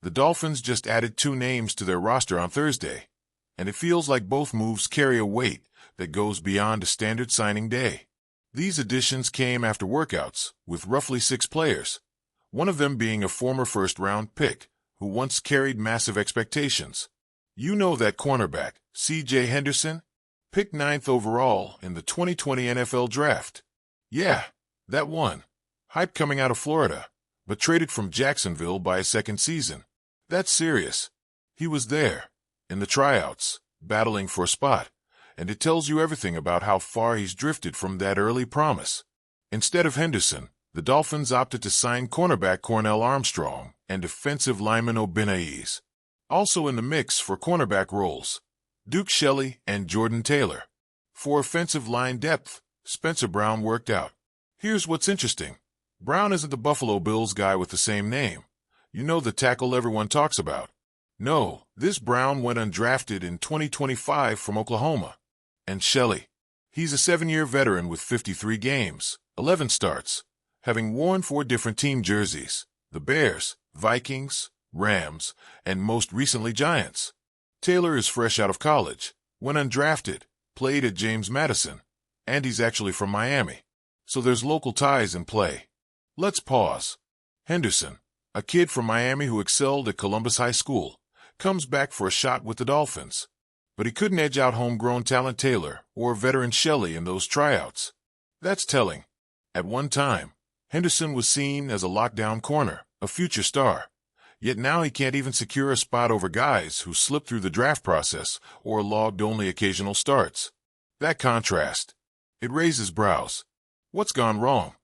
The Dolphins just added 2 names to their roster on Thursday, and it feels like both moves carry a weight that goes beyond a standard signing day. These additions came after workouts with roughly 6 players, one of them being a former first-round pick who once carried massive expectations. You know that cornerback, C.J. Henderson? Picked 9th overall in the 2020 NFL Draft. Yeah, that one. Hype coming out of Florida, but traded from Jacksonville by his second season. That's serious. He was there, in the tryouts, battling for a spot, and it tells you everything about how far he's drifted from that early promise. Instead of Henderson, the Dolphins opted to sign cornerback Cornell Armstrong and defensive lineman Obenaize. Also in the mix for cornerback roles, Duke Shelley and Jordan Taylor. For offensive line depth, Spencer Brown worked out. Here's what's interesting. Brown isn't the Buffalo Bills guy with the same name. You know, the tackle everyone talks about. No, this Brown went undrafted in 2025 from Oklahoma. And Shelley. He's a 7-year veteran with 53 games, 11 starts, having worn 4 different team jerseys: the Bears, Vikings, Rams, and most recently Giants. Taylor is fresh out of college, went undrafted, played at James Madison, and he's actually from Miami. So there's local ties in play. Let's pause. Henderson, a kid from Miami who excelled at Columbus High School, comes back for a shot with the Dolphins. But he couldn't edge out homegrown talent Taylor or veteran Shelley in those tryouts. That's telling. At one time, Henderson was seen as a lockdown corner, a future star. Yet now he can't even secure a spot over guys who slipped through the draft process or logged only occasional starts. That contrast, it raises brows. What's gone wrong?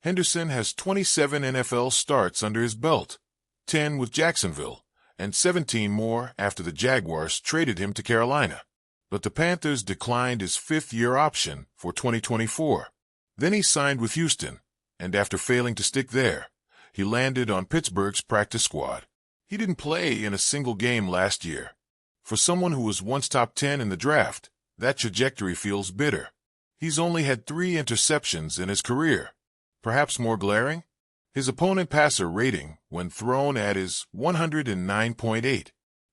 Henderson has 27 NFL starts under his belt, 10 with Jacksonville, and 17 more after the Jaguars traded him to Carolina. But the Panthers declined his 5th-year option for 2024. Then he signed with Houston, and after failing to stick there, he landed on Pittsburgh's practice squad. He didn't play in a single game last year. For someone who was once top 10 in the draft, that trajectory feels bitter. He's only had 3 interceptions in his career. Perhaps more glaring? His opponent passer rating when thrown at is 109.8.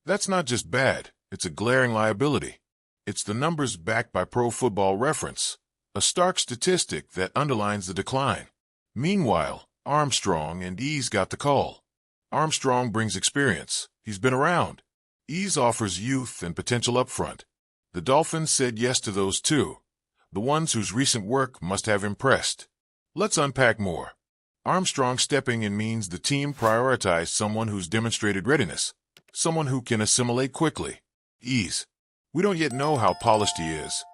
That's not just bad, it's a glaring liability. It's the numbers backed by Pro Football Reference, a stark statistic that underlines the decline. Meanwhile, Armstrong and Ease got the call. Armstrong brings experience. He's been around. Ease offers youth and potential up front. The Dolphins said yes to those 2, the ones whose recent work must have impressed. Let's unpack more. Armstrong stepping in means the team prioritized someone who's demonstrated readiness, someone who can assimilate quickly. Ease. We don't yet know how polished he is,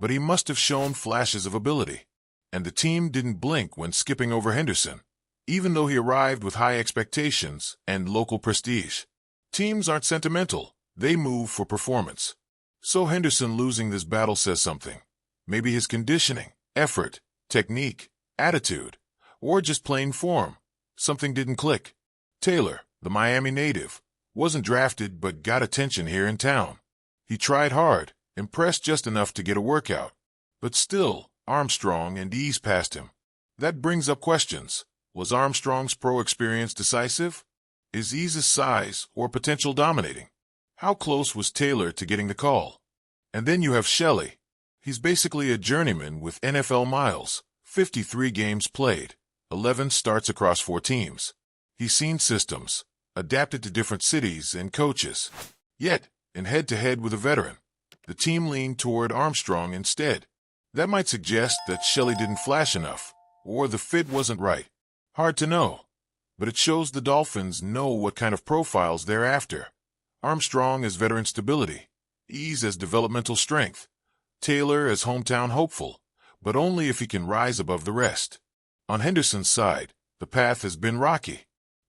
but he must have shown flashes of ability. And the team didn't blink when skipping over Henderson, even though he arrived with high expectations and local prestige. Teams aren't sentimental, they move for performance. So Henderson losing this battle says something. Maybe his conditioning, effort, technique, attitude, or just plain form. Something didn't click. Taylor, the Miami native, wasn't drafted but got attention here in town. He tried hard, impressed just enough to get a workout. But still, Armstrong and Ease passed him. That brings up questions. Was Armstrong's pro experience decisive? Is Ease's size or potential dominating? How close was Taylor to getting the call? And then you have Shelley. He's basically a journeyman with NFL miles, 53 games played, 11 starts across 4 teams. He's seen systems, adapted to different cities and coaches. Yet, in head-to-head with a veteran, the team leaned toward Armstrong instead. That might suggest that Shelley didn't flash enough, or the fit wasn't right. Hard to know, but it shows the Dolphins know what kind of profiles they're after. Armstrong as veteran stability, Ease as developmental strength, Taylor as hometown hopeful, but only if he can rise above the rest. On Henderson's side, the path has been rocky.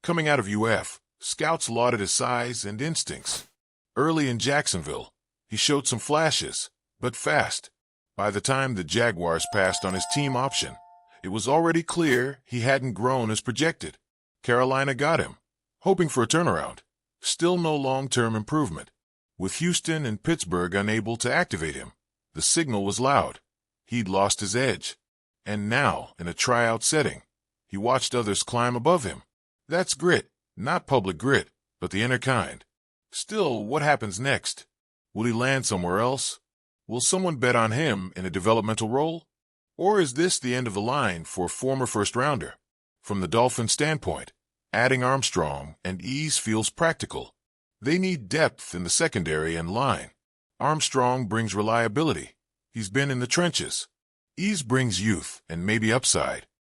Coming out of UF, scouts lauded his size and instincts. Early in Jacksonville, he showed some flashes, but fast. By the time the Jaguars passed on his team option, it was already clear he hadn't grown as projected. Carolina got him, hoping for a turnaround. Still no long-term improvement. With Houston and Pittsburgh unable to activate him, the signal was loud. He'd lost his edge. And now, in a tryout setting, he watched others climb above him. That's grit, not public grit, but the inner kind. Still, what happens next? Will he land somewhere else? Will someone bet on him in a developmental role? Or is this the end of the line for a former first-rounder? From the Dolphins' standpoint, adding Armstrong and Ease feels practical. They need depth in the secondary and line. Armstrong brings reliability. He's been in the trenches. Ease brings youth and maybe upside.